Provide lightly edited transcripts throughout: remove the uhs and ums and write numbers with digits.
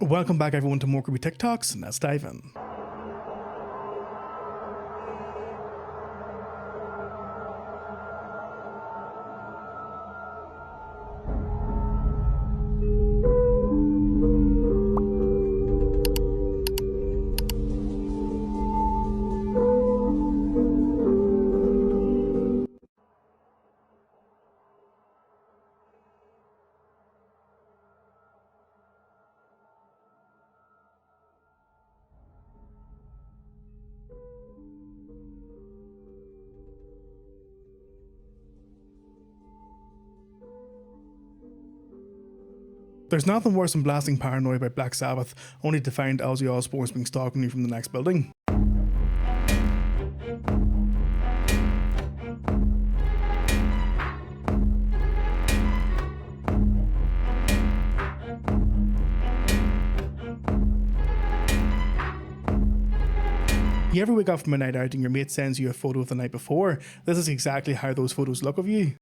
Welcome back everyone to more creepy TikToks, and let's dive in. There's nothing worse than blasting Paranoid by Black Sabbath, only to find Ozzy Osbourne's being stalking you from the next building. You ever wake up from a night out and your mate sends you a photo of the night before? This is exactly how those photos look of you.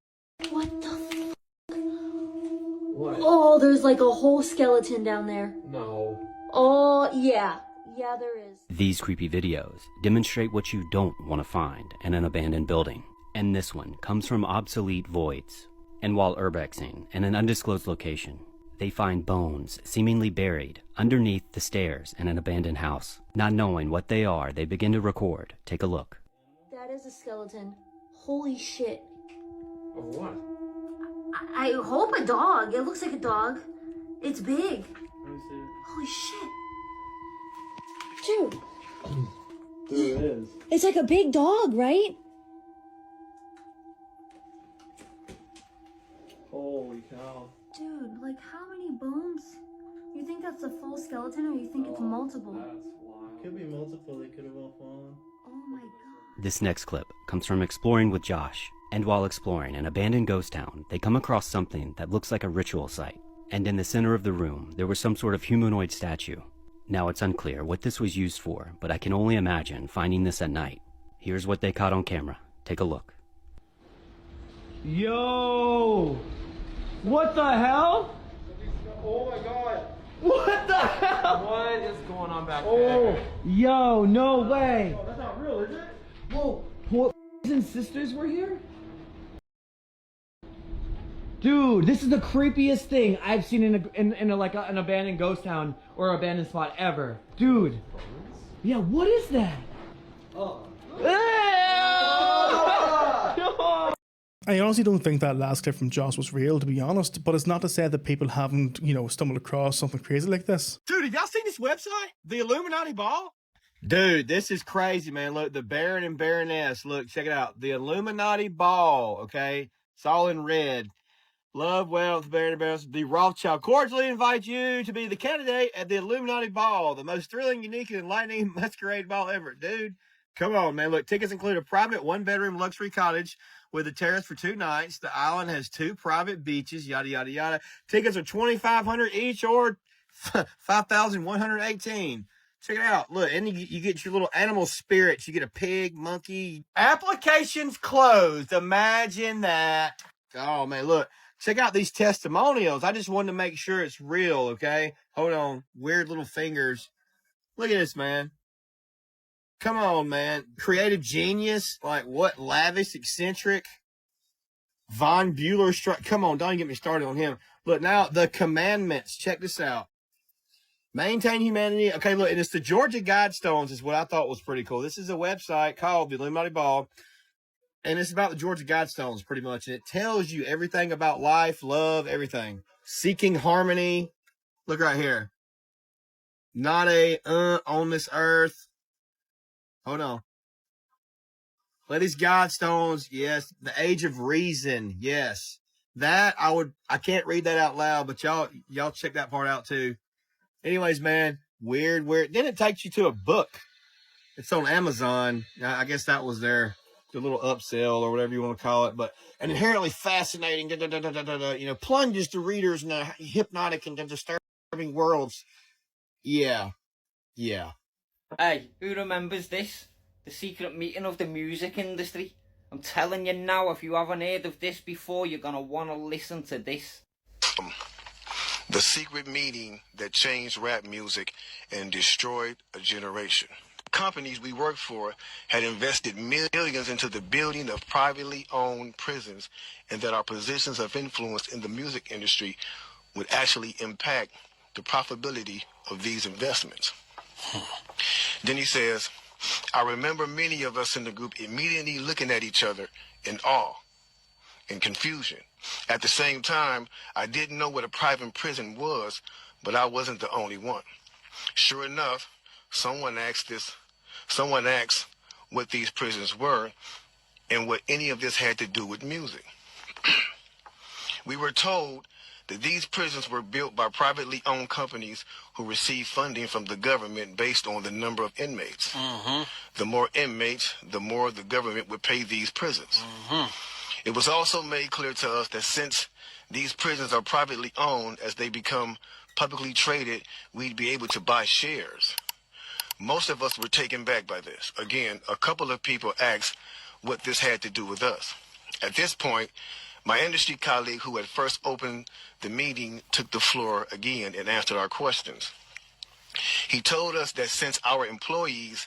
What the f***? What? Oh, there's like a whole skeleton down there. No. Oh, yeah. Yeah, there is. These creepy videos demonstrate what you don't want to find in an abandoned building. And this one comes from Obsolete Voids. And while urbexing in an undisclosed location, they find bones seemingly buried underneath the stairs in an abandoned house. Not knowing what they are, they begin to record. Take a look. That is a skeleton. Holy shit. Of what? I hope a dog. It looks like a dog. It's big. Let me see. Holy shit. Dude. Dude, it is. It's like a big dog, right? Holy cow. Dude, like how many bones? You think that's a full skeleton or you think it's multiple? That's wild. Could be multiple, they could have all fallen. Oh my god. This next clip comes from Exploring with Josh. And while exploring an abandoned ghost town, they come across something that looks like a ritual site. And in the center of the room, there was some sort of humanoid statue. Now it's unclear what this was used for, but I can only imagine finding this at night. Here's what they caught on camera. Take a look. Yo! What the hell? Oh my god. What the hell? What is going on back Oh, there? yo, no way. Oh, that's not real, is it? Whoa, what and sisters were here? Dude, this is the creepiest thing I've seen in an abandoned ghost town or abandoned spot ever. Dude. Yeah, what is that? Oh. I honestly don't think that last clip from Josh was real, to be honest, but it's not to say that people haven't, stumbled across something crazy like this. Dude, have y'all seen this website? The Illuminati Ball? Dude, this is crazy, man. Look, the Baron and Baroness. Look, check it out. The Illuminati Ball, okay? It's all in red. Love, wealth, Baron and Baroness. The Rothschild cordially invite you to be the candidate at the Illuminati Ball, the most thrilling, unique, and enlightening masquerade ball ever. Dude, come on, man. Look, tickets include a private one-bedroom luxury cottage with a terrace for 2 nights. The island has 2 private beaches, yada, yada, yada. Tickets are $2,500 each or $5,118. Check it out. Look, and you get your little animal spirits. You get a pig, monkey. Applications closed. Imagine that. Oh, man, look. Check out these testimonials. I just wanted to make sure it's real, okay? Hold on. Weird little fingers. Look at this, man. Come on, man. Creative genius. Like, what? Lavish, eccentric. Von Bueller. Come on, don't get me started on him. Look, now, the commandments. Check this out. Maintain humanity. Okay, look, and it's the Georgia Guidestones is what I thought was pretty cool. This is a website called the Illuminati Ball, and it's about the Georgia Guidestones pretty much, and it tells you everything about life, love, everything. Seeking harmony. Look right here. Not a on this earth. Hold on. Let these Guidestones, yes. The Age of Reason, yes. That I can't read that out loud, but y'all check that part out too. Anyways, man, weird. Then it takes you to a book. It's on Amazon. I guess that was the little upsell or whatever you want to call it. But an inherently fascinating, plunges the readers in a hypnotic and disturbing worlds. Yeah. Hey, who remembers this? The secret meeting of the music industry. I'm telling you now, if you haven't heard of this before, you're gonna want to listen to this. The secret meeting that changed rap music and destroyed a generation. Companies we worked for had invested millions into the building of privately owned prisons, and that our positions of influence in the music industry would actually impact the profitability of these investments. Then he says, I remember many of us in the group immediately looking at each other in awe and confusion. At the same time, I didn't know what a private prison was, but I wasn't the only one. Sure enough, someone asked what these prisons were and what any of this had to do with music. We were told that these prisons were built by privately owned companies who received funding from the government based on the number of inmates. The more inmates, the more the government would pay these prisons. It was also made clear to us that since these prisons are privately owned, as they become publicly traded, we'd be able to buy shares. Most of us were taken back by this. Again, a couple of people asked what this had to do with us. At this point, my industry colleague who had first opened the meeting took the floor again and answered our questions. He told us that since our employees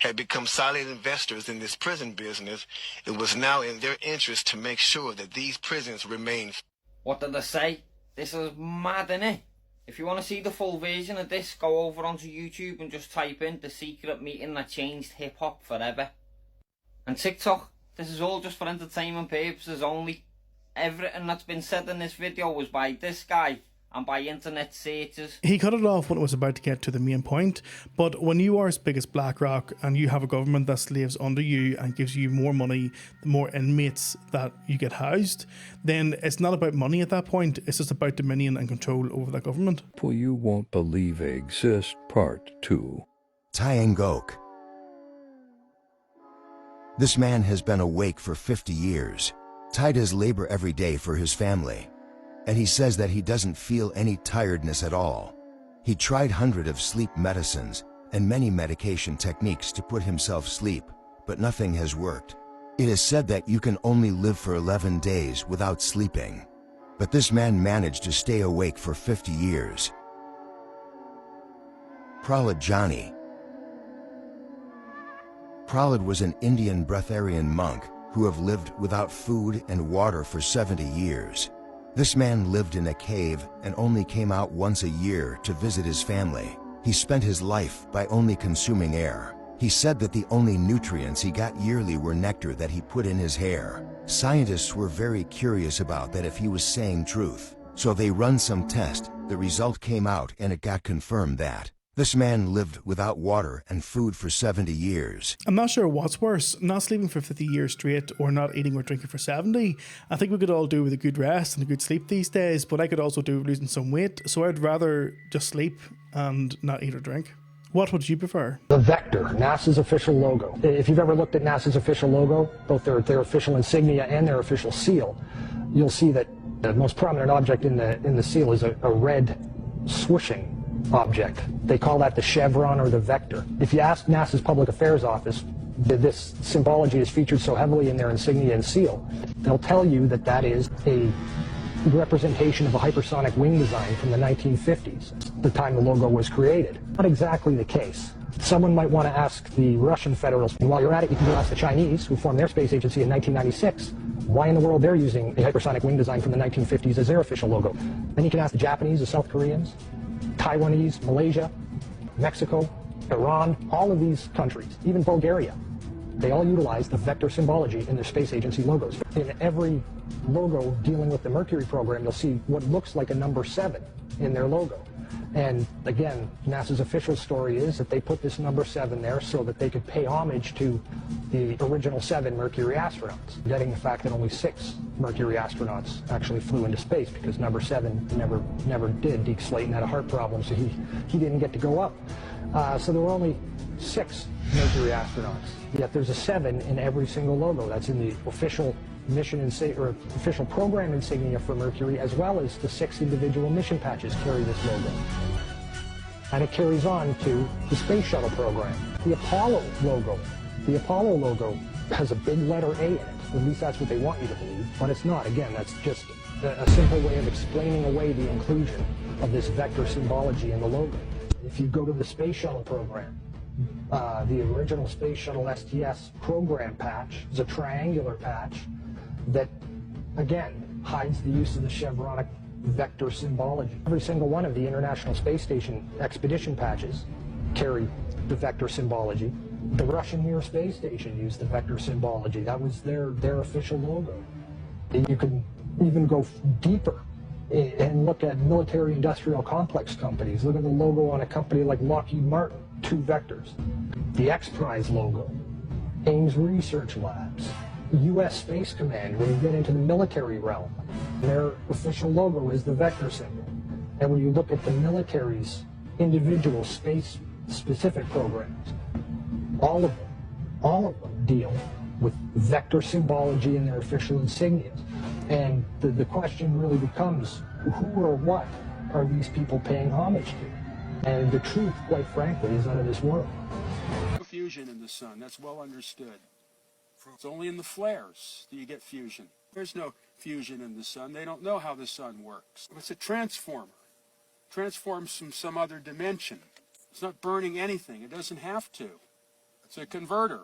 had become silent investors in this prison business, it was now in their interest to make sure that these prisons remained. What did I say? This is mad, innit? If you want to see the full version of this, go over onto YouTube and just type in the secret meeting that changed hip-hop forever. And TikTok, this is all just for entertainment purposes only. Everything that's been said in this video was by this guy and by internet searches. He cut it off when it was about to get to the main point, but when you are as big as BlackRock and you have a government that slaves under you and gives you more money, the more inmates that you get housed, then it's not about money at that point, it's just about dominion and control over that government. People you won't believe exist, Part 2. Tai Ngok. This man has been awake for 50 years. Tai does labor every day for his family, and he says that he doesn't feel any tiredness at all. He tried hundreds of sleep medicines and many medication techniques to put himself sleep, but nothing has worked. It is said that you can only live for 11 days without sleeping, but this man managed to stay awake for 50 years. Prahlad Jani. Prahlad was an Indian breatharian monk who have lived without food and water for 70 years. This man lived in a cave and only came out once a year to visit his family. He spent his life by only consuming air. He said that the only nutrients he got yearly were nectar that he put in his hair. Scientists were very curious about that if he was saying truth. So they run some test, the result came out and it got confirmed that this man lived without water and food for 70 years. I'm not sure what's worse, not sleeping for 50 years straight or not eating or drinking for 70. I think we could all do with a good rest and a good sleep these days, but I could also do with losing some weight, so I'd rather just sleep and not eat or drink. What would you prefer? The Vector, NASA's official logo. If you've ever looked at NASA's official logo, both their official insignia and their official seal, you'll see that the most prominent object in the seal is a red swooshing object. They call that the chevron or the vector. If you ask NASA's Public Affairs Office, this symbology is featured so heavily in their insignia and seal, they'll tell you that that is a representation of a hypersonic wing design from the 1950s, the time the logo was created. Not exactly the case. Someone might want to ask the Russian Federals, and while you're at it, you can go ask the Chinese, who formed their space agency in 1996, why in the world they're using a hypersonic wing design from the 1950s as their official logo. Then you can ask the Japanese, the South Koreans, Taiwanese, Malaysia, Mexico, Iran, all of these countries, even Bulgaria, they all utilize the vector symbology in their space agency logos. In every logo dealing with the Mercury program, you'll see what looks like a number 7 in their logo. And again, NASA's official story is that they put this number 7 there so that they could pay homage to the original 7 Mercury astronauts, getting the fact that only 6 Mercury astronauts actually flew into space because number 7 never did. Deke Slayton had a heart problem, so he didn't get to go up. So there were only 6 Mercury astronauts. Yet there's a 7 in every single logo. That's in the official mission or official program insignia for Mercury, as well as the 6 individual mission patches carry this logo. And it carries on to the space shuttle program. The Apollo logo. The Apollo logo has a big letter A in it. At least that's what they want you to believe, but it's not. Again, that's just a simple way of explaining away the inclusion of this vector symbology in the logo. If you go to the space shuttle program, the original Space Shuttle STS program patch is a triangular patch that, again, hides the use of the chevronic vector symbology. Every single one of the International Space Station expedition patches carry the vector symbology. The Russian Mir space station used the vector symbology. That was their official logo. You can even go deeper and look at military-industrial complex companies. Look at the logo on a company like Lockheed Martin, 2 vectors. The X-Prize logo, Ames Research Labs, U.S. Space Command, when you get into the military realm, their official logo is the vector symbol. And when you look at the military's individual space-specific programs, all of them deal with vector symbology in their official insignias. And the question really becomes, who or what are these people paying homage to? And the truth, quite frankly, is out of this world. Fusion in the sun, that's well understood. It's only in the flares that you get fusion. There's no fusion in the sun. They don't know how the sun works. It's a transformer. Transforms from some other dimension. It's not burning anything. It doesn't have to. It's a converter.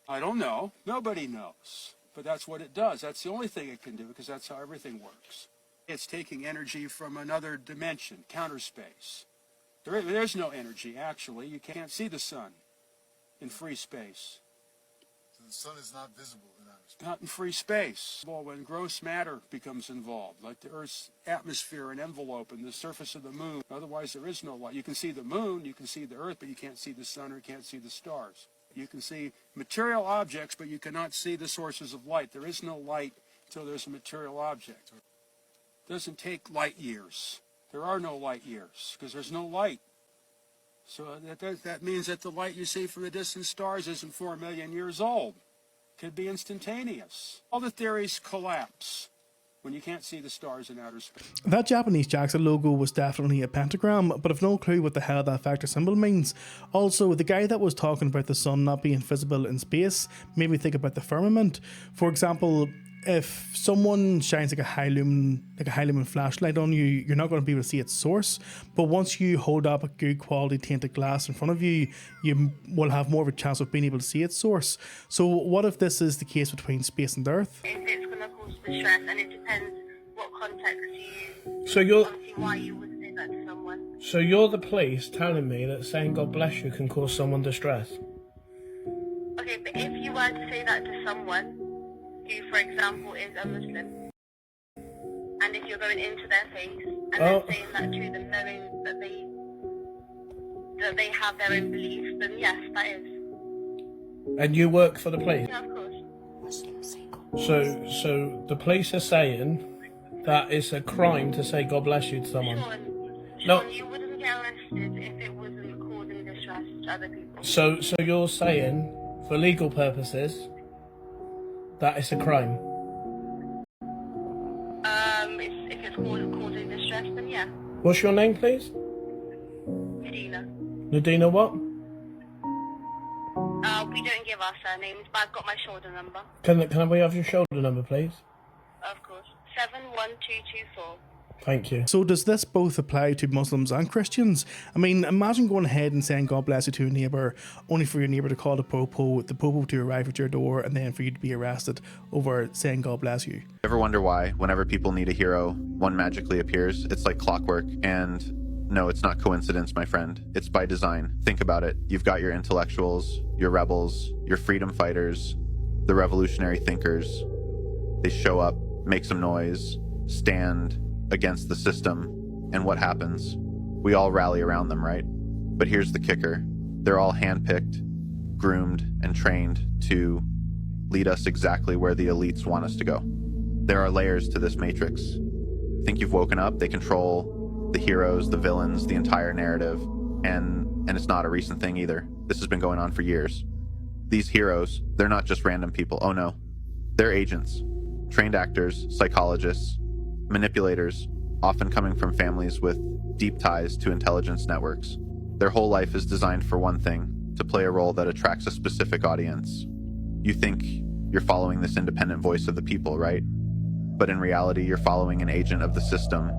I don't know. Nobody knows. But that's what it does. That's the only thing it can do, because that's how everything works. It's taking energy from another dimension, counter space. There's no energy, actually. You can't see the sun in free space. So the sun is not visible in outer space? Not in free space. Well, when gross matter becomes involved, like the Earth's atmosphere and envelope and the surface of the moon, otherwise there is no light. You can see the moon, you can see the Earth, but you can't see the sun or you can't see the stars. You can see material objects, but you cannot see the sources of light. There is no light until there's a material object. It doesn't take light years. There are no light years because there's no light. So that means that the light you see from the distant stars isn't 4 million years old. It could be instantaneous. All the theories collapse when you can't see the stars in outer space. That Japanese JAXA logo was definitely a pentagram, but I've no clue what the hell that vector symbol means. Also, the guy that was talking about the sun not being visible in space made me think about the firmament. For example, if someone shines like a high lumen flashlight on you, you're not going to be able to see its source. But once you hold up a good quality tinted glass in front of you, you will have more of a chance of being able to see its source. So what if this is the case between space and Earth? If it's going to cause distress, and it depends what context you. So you're. Obviously, why you would say that to someone. So you're the police telling me that saying God bless you can cause someone distress. Okay, but if you were to say that to someone who, for example, is a Muslim, and if you're going into their face and then saying that to them, knowing that they have their own beliefs, then yes, that is. And you work for the police? Yeah, of course. So the police are saying that it's a crime to say God bless you to someone. Sean, you wouldn't get arrested if it wasn't causing distress to other people. So you're saying, for legal purposes, that it's a crime? If it's causing distress, then yeah. What's your name, please? Medina. Nadina what? We don't give our surnames, but I've got my shoulder number. Can we have your shoulder number, please? Of course. 71224. Thank you. So does this both apply to Muslims and Christians? I mean, imagine going ahead and saying God bless you to a neighbour, only for your neighbour to call the popo to arrive at your door, and then for you to be arrested over saying God bless you. Ever wonder why, whenever people need a hero, one magically appears? It's like clockwork, and no, it's not coincidence, my friend. It's by design. Think about it. You've got your intellectuals, your rebels, your freedom fighters, the revolutionary thinkers. They show up, make some noise, stand against the system, and what happens? We all rally around them, right? But here's the kicker. They're all handpicked, groomed, and trained to lead us exactly where the elites want us to go. There are layers to this matrix. Think you've woken up? They control the heroes, the villains, the entire narrative, and it's not a recent thing either. This has been going on for years. These heroes, they're not just random people. Oh no. They're agents, trained actors, psychologists, manipulators, often coming from families with deep ties to intelligence networks. Their whole life is designed for one thing, to play a role that attracts a specific audience. You think you're following this independent voice of the people, right? But in reality, you're following an agent of the system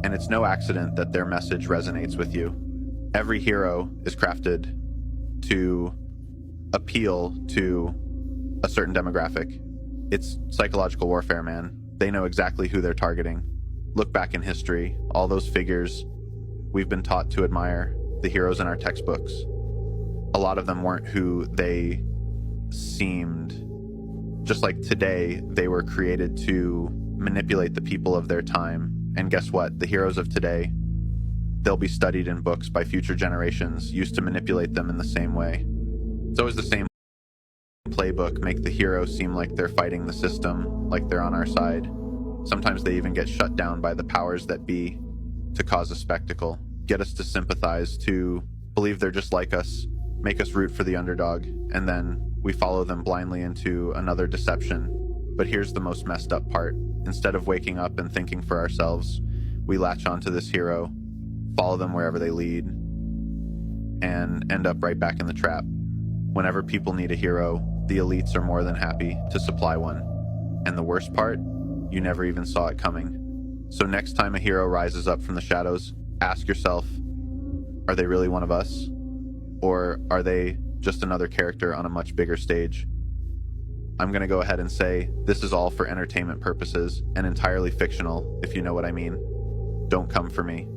And it's no accident that their message resonates with you. Every hero is crafted to appeal to a certain demographic. It's psychological warfare, man. They know exactly who they're targeting. Look back in history, all those figures we've been taught to admire, the heroes in our textbooks. A lot of them weren't who they seemed. Just like today, they were created to manipulate the people of their time. And guess what? The heroes of today, they'll be studied in books by future generations, used to manipulate them in the same way. It's always the same playbook, make the hero seem like they're fighting the system, like they're on our side. Sometimes they even get shut down by the powers that be to cause a spectacle, get us to sympathize, to believe they're just like us, make us root for the underdog, and then we follow them blindly into another deception. But here's the most messed up part. Instead of waking up and thinking for ourselves, we latch onto this hero, follow them wherever they lead, and end up right back in the trap. Whenever people need a hero, the elites are more than happy to supply one. And the worst part, you never even saw it coming. So next time a hero rises up from the shadows, ask yourself, are they really one of us? Or are they just another character on a much bigger stage? I'm going to go ahead and say this is all for entertainment purposes and entirely fictional, if you know what I mean. Don't come for me.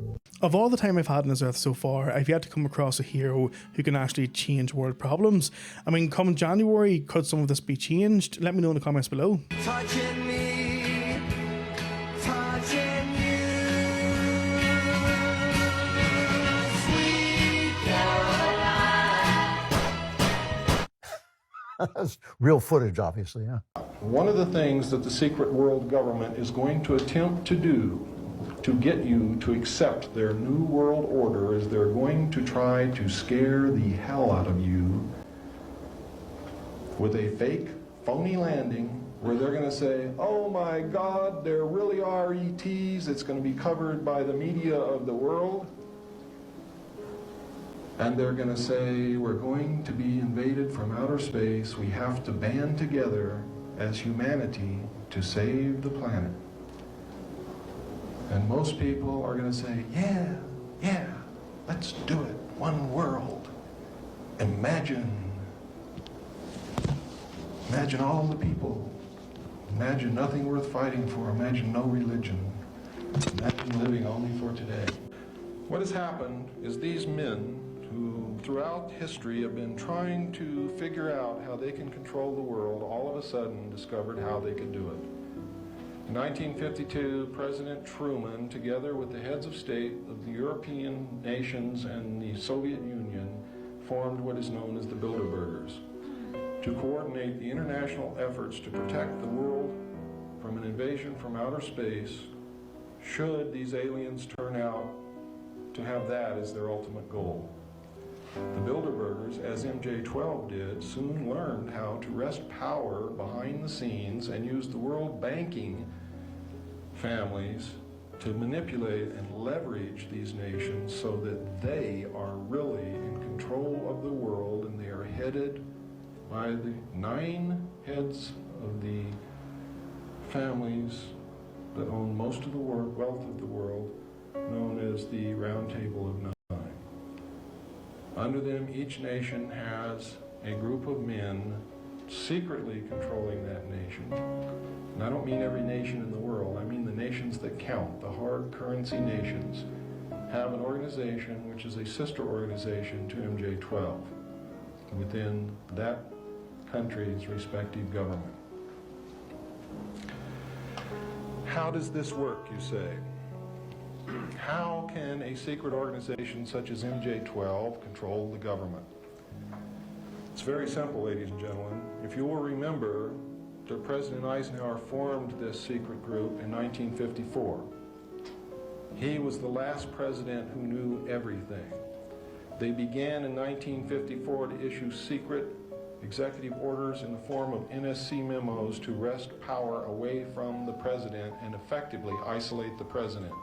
Of all the time I've had on this earth so far, I've yet to come across a hero who can actually change world problems. I mean, come January, could some of this be changed? Let me know in the comments below. Touching me, touching you, sweet Caroline. That's real footage, obviously, yeah. One of the things that the secret world government is going to attempt to do to get you to accept their new world order is they're going to try to scare the hell out of you with a fake, phony landing where they're going to say, oh my God, there really are ETs. It's going to be covered by the media of the world. And they're going to say, we're going to be invaded from outer space. We have to band together as humanity to save the planet. And most people are going to say, yeah, let's do it. One world. Imagine all the people. Imagine nothing worth fighting for. Imagine no religion. Imagine living only for today. What has happened is these men who throughout history have been trying to figure out how they can control the world, all of a sudden discovered how they could do it. In 1952, President Truman, together with the heads of state of the European nations and the Soviet Union, formed what is known as the Bilderbergers to coordinate the international efforts to protect the world from an invasion from outer space should these aliens turn out to have that as their ultimate goal. The Bilderbergers, as MJ-12 did, soon learned how to wrest power behind the scenes and use the world banking families to manipulate and leverage these nations so that they are really in control of the world, and they are headed by the 9 heads of the families that own most of the wealth of the world, known as the Round Table of 9. Under them, each nation has a group of men secretly controlling that nation. And I don't mean every nation in the world, I mean the nations that count, the hard currency nations, have an organization which is a sister organization to MJ-12 within that country's respective government. How does this work, you say? How can a secret organization such as MJ-12 control the government? It's very simple, ladies and gentlemen. If you will remember that President Eisenhower formed this secret group in 1954. He was the last president who knew everything. They began in 1954 to issue secret executive orders in the form of NSC memos to wrest power away from the president and effectively isolate the president.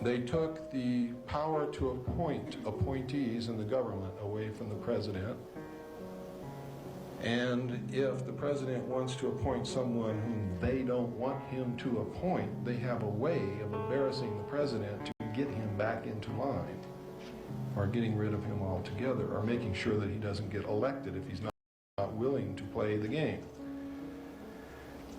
They took the power to appoint appointees in the government away from the president, And if the president wants to appoint someone whom they don't want him to appoint, they have a way of embarrassing the president to get him back into line, or getting rid of him altogether, or making sure that he doesn't get elected if he's not willing to play the game.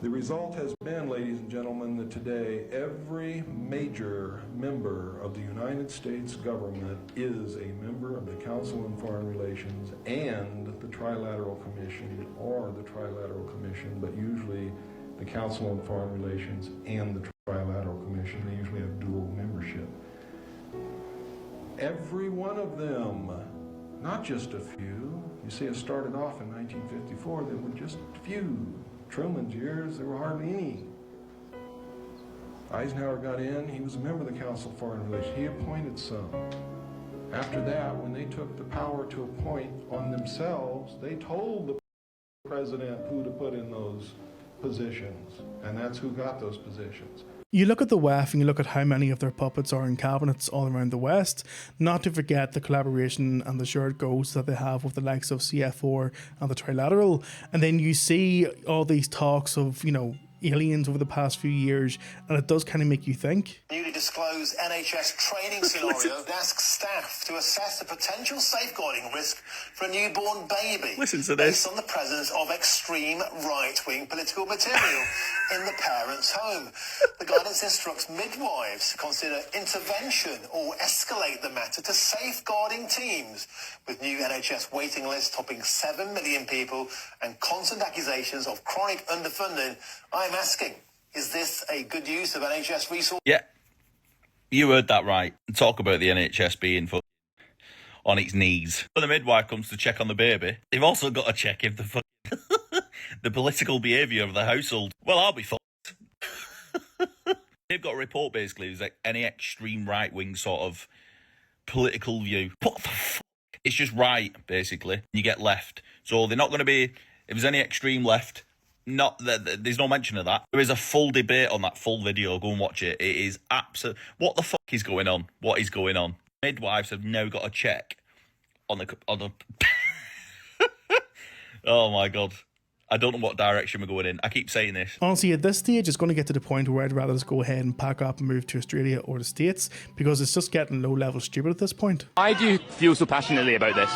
The result has been, ladies and gentlemen, that today every major member of the United States government is a member of the Council on Foreign Relations and the Trilateral Commission, or the Trilateral Commission, but usually the Council on Foreign Relations and the Trilateral Commission. They usually have dual membership. Every one of them, not just a few. You see, it started off in 1954, there were just a few. Truman's years, there were hardly any. Eisenhower got in, he was a member of the Council of Foreign Relations. He appointed some. After that, when they took the power to appoint on themselves, they told the president who to put in those positions, and that's who got those positions. You look at the WEF and you look at how many of their puppets are in cabinets all around the West, not to forget the collaboration and the shared goals that they have with the likes of CF4 and the Trilateral. And then you see all these talks of, you know, aliens over the past few years, and it does kind of make you think. Newly disclosed NHS training scenario asks staff to assess the potential safeguarding risk for a newborn baby. Listen to this. Based on the presence of extreme right-wing political material in the parent's home. The guidance instructs midwives to consider intervention or escalate the matter to safeguarding teams, with new NHS waiting lists topping 7 million people and constant accusations of chronic underfunding. I'm asking, is this a good use of NHS resources? Yeah, you heard that right. Talk about the NHS being on its knees. When the midwife comes to check on the baby, they've also got to check if the political behaviour of the household. Well, I'll be fucked. They've got a report basically. There's like any extreme right-wing sort of political view. What the fuck? It's just right, basically. You get left. So they're not going to be, if there's any extreme left, not that there's no mention of that. There is a full debate on that full video. Go and watch it. It is absolute. What the fuck is going on? What is going on? Midwives have now got a check on the. Oh my god. I don't know what direction we're going in. I keep saying this. Honestly, at this stage, it's going to get to the point where I'd rather just go ahead and pack up and move to Australia or the States, because it's just getting low-level stupid at this point. Why do you feel so passionately about this?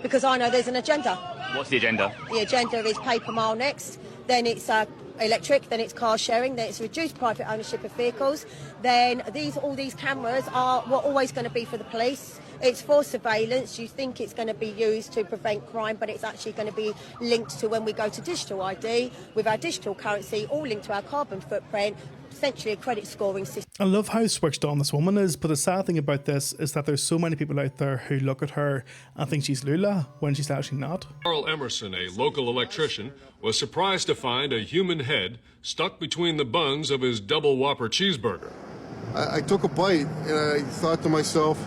Because I know there's an agenda. What's the agenda? The agenda is paper mile next, then it's electric, then it's car sharing, then it's reduced private ownership of vehicles, then all these cameras are always going to be for the police. It's for surveillance. You think it's going to be used to prevent crime, but it's actually going to be linked to when we go to digital ID with our digital currency, all linked to our carbon footprint, essentially a credit scoring system. I love how switched on this woman is, but the sad thing about this is that there's so many people out there who look at her and think she's Lula when she's actually not. Carl Emerson, a local electrician, was surprised to find a human head stuck between the buns of his double Whopper cheeseburger. I took a bite and I thought to myself,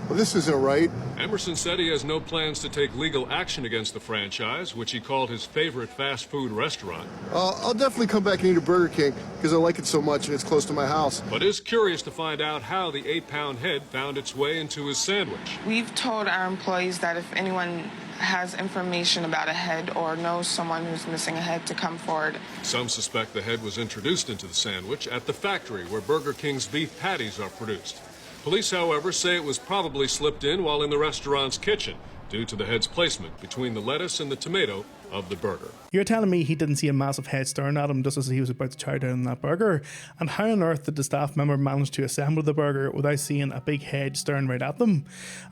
well, this isn't right. Emerson said he has no plans to take legal action against the franchise, which he called his favorite fast food restaurant. I'll definitely come back and eat a Burger King because I like it so much and it's close to my house. But is curious to find out how the 8-pound head found its way into his sandwich. We've told our employees that if anyone has information about a head or knows someone who's missing a head to come forward. Some suspect the head was introduced into the sandwich at the factory where Burger King's beef patties are produced. Police, however, say it was probably slipped in while in the restaurant's kitchen due to the head's placement between the lettuce and the tomato of the burger. You're telling me he didn't see a massive head staring at him just as he was about to chow down on that burger? And how on earth did the staff member manage to assemble the burger without seeing a big head staring right at them?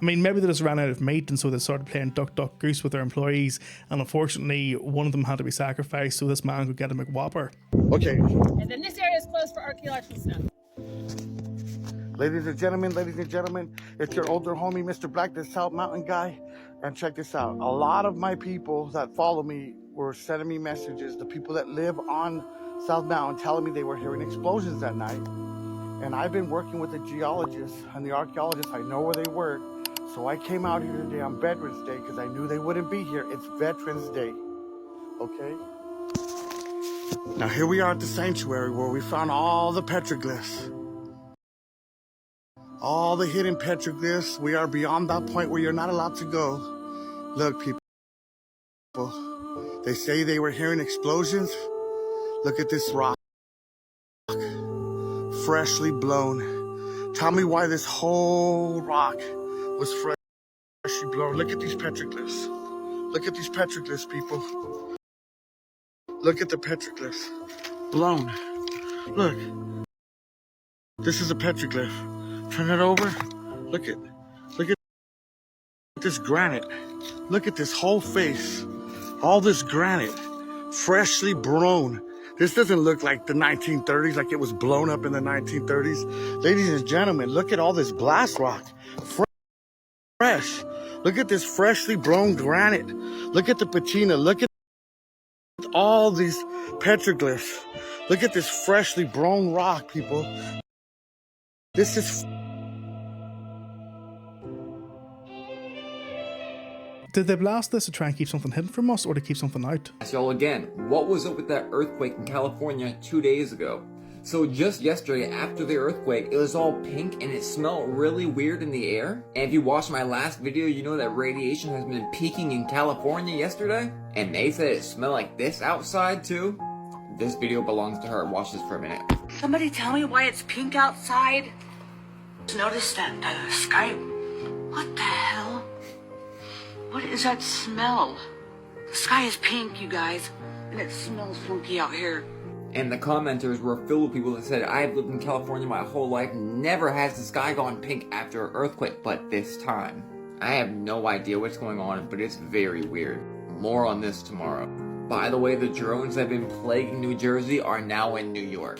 I mean, maybe they just ran out of meat and so they started playing duck, duck, goose with their employees, and unfortunately one of them had to be sacrificed so this man could get a McWhopper. Okay. And then this area is closed for archaeological stuff. Ladies and gentlemen, it's your older homie, Mr. Black, the South Mountain guy. And check this out. A lot of my people that follow me were sending me messages, the people that live on South Mountain, telling me they were hearing explosions that night. And I've been working with the geologists and the archaeologists. I know where they work. So I came out here today on Veterans Day because I knew they wouldn't be here. It's Veterans Day. Okay? Now here we are at the sanctuary where we found all the petroglyphs. All the hidden petroglyphs. We are beyond that point where you're not allowed to go. Look, people. They say they were hearing explosions. Look at this rock, freshly blown. Tell me why this whole rock was freshly blown. Look at these petroglyphs. Look at these petroglyphs, people. Look at the petroglyphs. Blown. Look. This is a petroglyph. Turn it over. Look at this granite. Look at this whole face. All this granite. Freshly blown. This doesn't look like the 1930s, like it was blown up in the 1930s. Ladies and gentlemen, look at all this blast rock. Fresh. Look at this freshly blown granite. Look at the patina. Look at all these petroglyphs. Look at this freshly blown rock, people. This is... Did they blast this to try and keep something hidden from us, or to keep something out? So again, what was up with that earthquake in California 2 days ago? So just yesterday, after the earthquake, it was all pink and it smelled really weird in the air. And if you watched my last video, you know that radiation has been peaking in California yesterday. And they said it smelled like this outside too. This video belongs to her. Watch this for a minute. Somebody tell me why it's pink outside? Notice that the sky... What the hell? What is that smell? The sky is pink, you guys, and it smells funky out here. And the commenters were filled with people that said, I've lived in California my whole life, never has the sky gone pink after an earthquake, but this time. I have no idea what's going on, but it's very weird. More on this tomorrow. By the way, the drones that have been plaguing New Jersey are now in New York.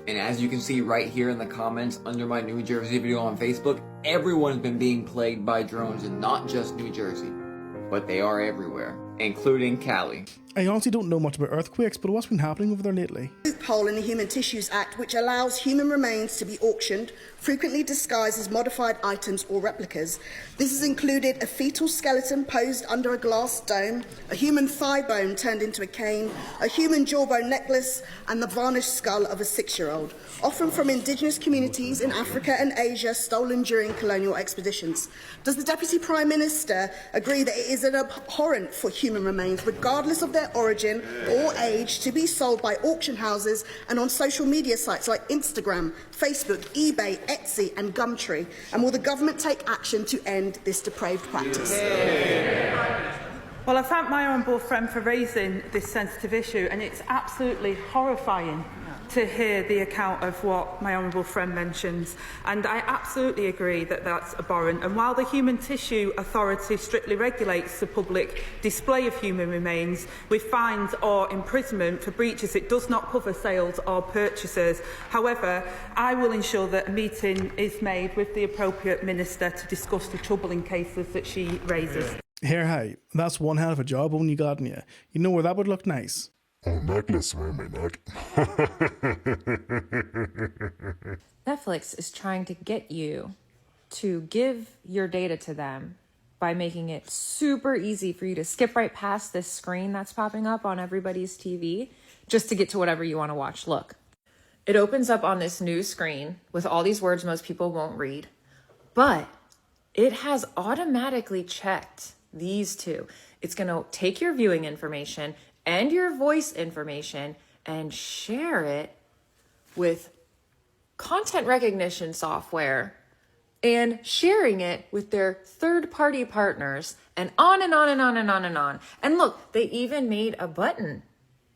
And as you can see right here in the comments under my New Jersey video on Facebook, everyone's been being plagued by drones, and not just New Jersey. But they are everywhere, including Cali. I honestly don't know much about earthquakes, but what's been happening over there lately? Loophole in the Human Tissues Act which allows human remains to be auctioned, frequently disguised as modified items or replicas. This has included a fetal skeleton posed under a glass dome, a human thigh bone turned into a cane, a human jawbone necklace, and the varnished skull of a 6-year-old, often from indigenous communities in Africa and Asia stolen during colonial expeditions. Does the Deputy Prime Minister agree that it is an abhorrent for human remains, regardless of their origin or age, to be sold by auction houses and on social media sites like Instagram, Facebook, eBay, Etsy and Gumtree? And will the government take action to end this depraved practice? Well, I thank my honourable friend for raising this sensitive issue, and it's absolutely horrifying to hear the account of what my honourable friend mentions, and I absolutely agree that that's abhorrent. And while the Human Tissue Authority strictly regulates the public display of human remains with fines or imprisonment for breaches, it does not cover sales or purchases. However, I will ensure that a meeting is made with the appropriate minister to discuss the troubling cases that she raises. Here, hey, that's one hell of a job when you got in you. You know where that would look nice? A necklace around my neck. Netflix is trying to get you to give your data to them by making it super easy for you to skip right past this screen that's popping up on everybody's TV just to get to whatever you want to watch. Look, it opens up on this new screen with all these words most people won't read, but it has automatically checked these two. It's going to take your viewing information and your voice information and share it with content recognition software and sharing it with their third-party partners, and on and on and on and on and on. And look, they even made a button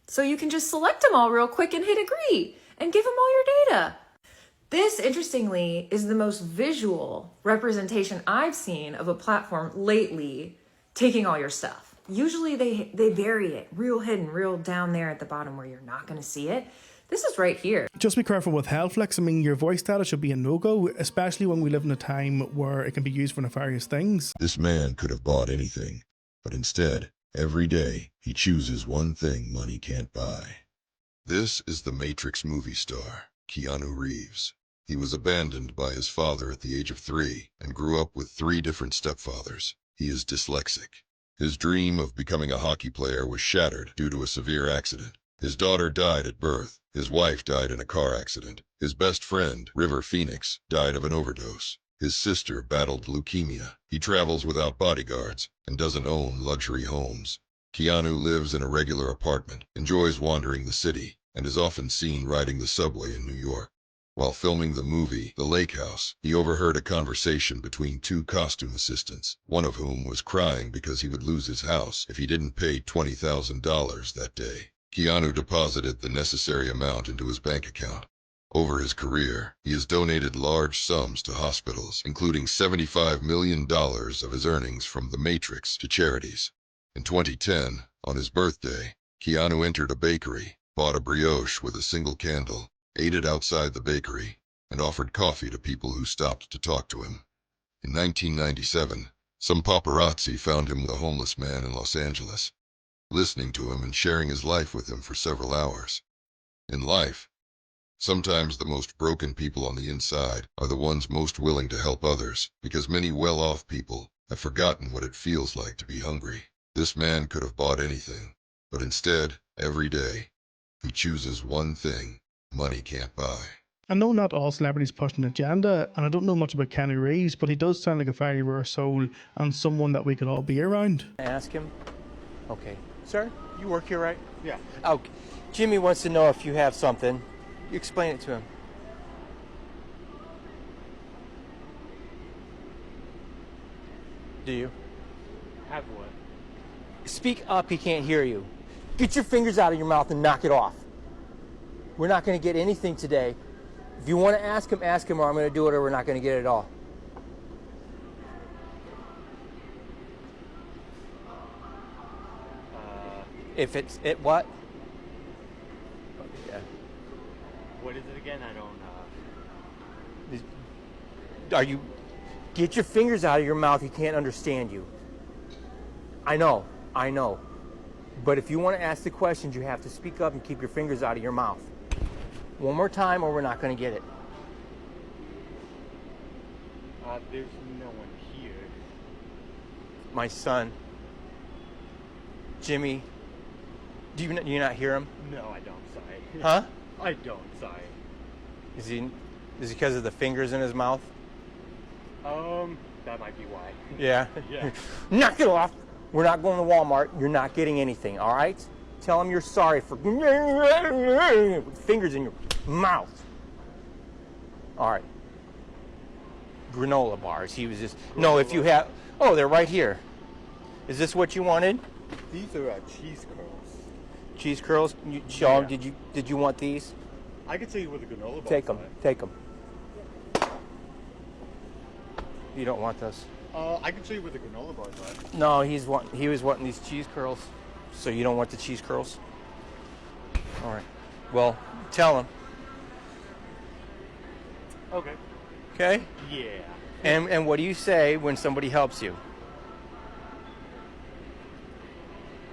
so you can just select them all real quick and hit agree and give them all your data. This, interestingly, is the most visual representation I've seen of a platform lately taking all your stuff. Usually they bury it real hidden, real down there at the bottom where you're not going to see it. This is right here. Just be careful with Hellflix. I mean, your voice data should be a no-go, especially when we live in a time where it can be used for nefarious things. This man could have bought anything, but instead, every day, he chooses one thing money can't buy. This is the Matrix movie star, Keanu Reeves. He was abandoned by his father at the age of 3 and grew up with 3 different stepfathers. He is dyslexic. His dream of becoming a hockey player was shattered due to a severe accident. His daughter died at birth. His wife died in a car accident. His best friend, River Phoenix, died of an overdose. His sister battled leukemia. He travels without bodyguards and doesn't own luxury homes. Keanu lives in a regular apartment, enjoys wandering the city, and is often seen riding the subway in New York. While filming the movie The Lake House, he overheard a conversation between two costume assistants, one of whom was crying because he would lose his house if he didn't pay $20,000 that day. Keanu deposited the necessary amount into his bank account. Over his career, he has donated large sums to hospitals, including $75 million of his earnings from The Matrix to charities. In 2010, on his birthday, Keanu entered a bakery, bought a brioche with a single candle, ate it outside the bakery, and offered coffee to people who stopped to talk to him. In 1997, some paparazzi found him with a homeless man in Los Angeles, listening to him and sharing his life with him for several hours. In life, sometimes the most broken people on the inside are the ones most willing to help others, because many well-off people have forgotten what it feels like to be hungry. This man could have bought anything, but instead, every day, he chooses one thing money can't buy. I know not all celebrities push an agenda, and I don't know much about Keanu Reeves, but he does sound like a very rare soul and someone that we could all be around. Ask him. Okay. Sir, you work here, right? Yeah. Oh, Jimmy wants to know if you have something. You explain it to him. Do you? Have what? Speak up, he can't hear you. Get your fingers out of your mouth and knock it off. We're not going to get anything today. If you want to ask him, or I'm going to do it, or we're not going to get it at all. If it's what? Yeah. What is it again? I don't. Are you? Get your fingers out of your mouth. He can't understand you. I know. But if you want to ask the questions, you have to speak up and keep your fingers out of your mouth. One more time, or we're not going to get it. There's no one here. My son, Jimmy. Do you not hear him? No, I don't. Sorry. Huh? I don't. Sorry. Is he because of the fingers in his mouth? That might be why. Yeah. Yeah. Knock it off. We're not going to Walmart. You're not getting anything. All right? Tell him you're sorry for with fingers in your mouth. All right. Granola bars. He was just no. If you have, oh, they're right here. Is this what you wanted? These are cheese curls. Cheese curls. Sean, Yeah. did you want these? I can tell you where the granola bars Take them. are. Take them. You don't want those. I can show you where the granola bars are. No, he was wanting these cheese curls. So you don't want the cheese curls? All right. Well, tell him. Okay. Okay? Yeah. And what do you say when somebody helps you?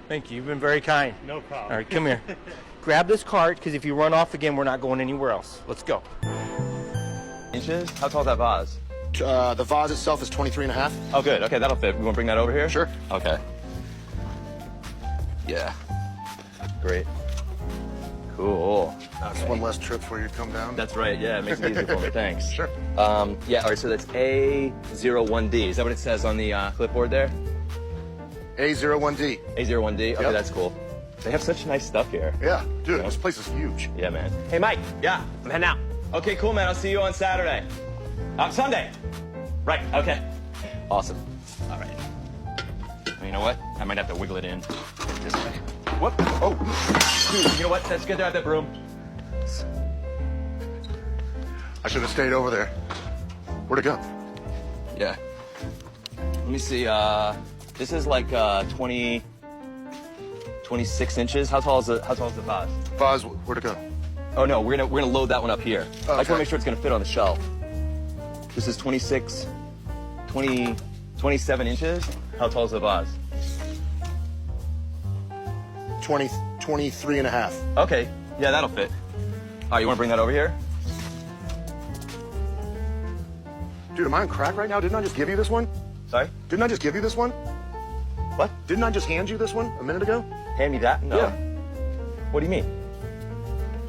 Thank you. You've been very kind. No problem. All right, come here. Grab this cart, because if you run off again, we're not going anywhere else. Let's go. Inches? How tall is that vase? The vase itself is 23.5. Oh, good. Okay, that'll fit. We want to bring that over here? Sure. Okay. Yeah. Great. Cool. That's one less trip for you to come down. That's right. Yeah, it makes it easier for me. Thanks. Sure. Yeah, all right, so that's A01D. Is that what it says on the clipboard there? A01D. A01D? Okay, Yep. that's cool. They have such nice stuff here. Yeah, dude, this place is huge. Yeah, man. Hey, Mike. Yeah, I'm heading out. Okay, cool, man. I'll see you on Saturday. Sunday. Right, okay. Awesome. All right. You know what? I might have to wiggle it in this way. Whoop. Oh. Dude, you know what? That's good to have that broom. I should have stayed over there. Where'd it go? Yeah. Let me see. This is like 26 inches. How tall is the vase? Vase, where'd it go? Oh no, we're gonna load that one up here. Oh, I just okay. wanna make sure it's gonna fit on the shelf. This is 27 inches. How tall is the vase? 23.5. Okay, yeah, that'll fit. All right, you wanna bring that over here? Dude, am I on crack right now? Didn't I just give you this one? Sorry? Didn't I just give you this one? What? Didn't I just hand you this one a minute ago? Hand me that? No. Yeah. What do you mean?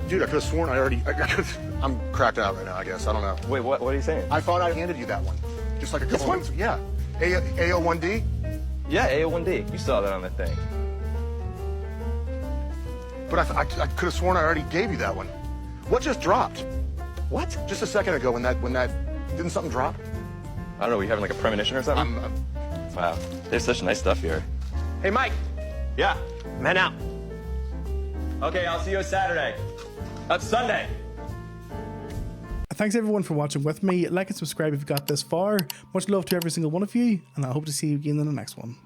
Dude, I could have sworn I'm cracked out right now, I guess. I don't know. Wait, what are you saying? I thought I handed you that one. Just like a couple one? minutes. Yeah. A01D? Yeah, A01D. You saw that on the thing. But I could have sworn I already gave you that one. What just dropped? What? Just a second ago when that didn't something drop? I don't know, were you having like a premonition or something? Wow, there's such nice stuff here. Hey, Mike. Yeah, I'm heading out. Okay, I'll see you Saturday. Sunday. Thanks everyone for watching with me. Like and subscribe if you got this far. Much love to every single one of you, and I hope to see you again in the next one.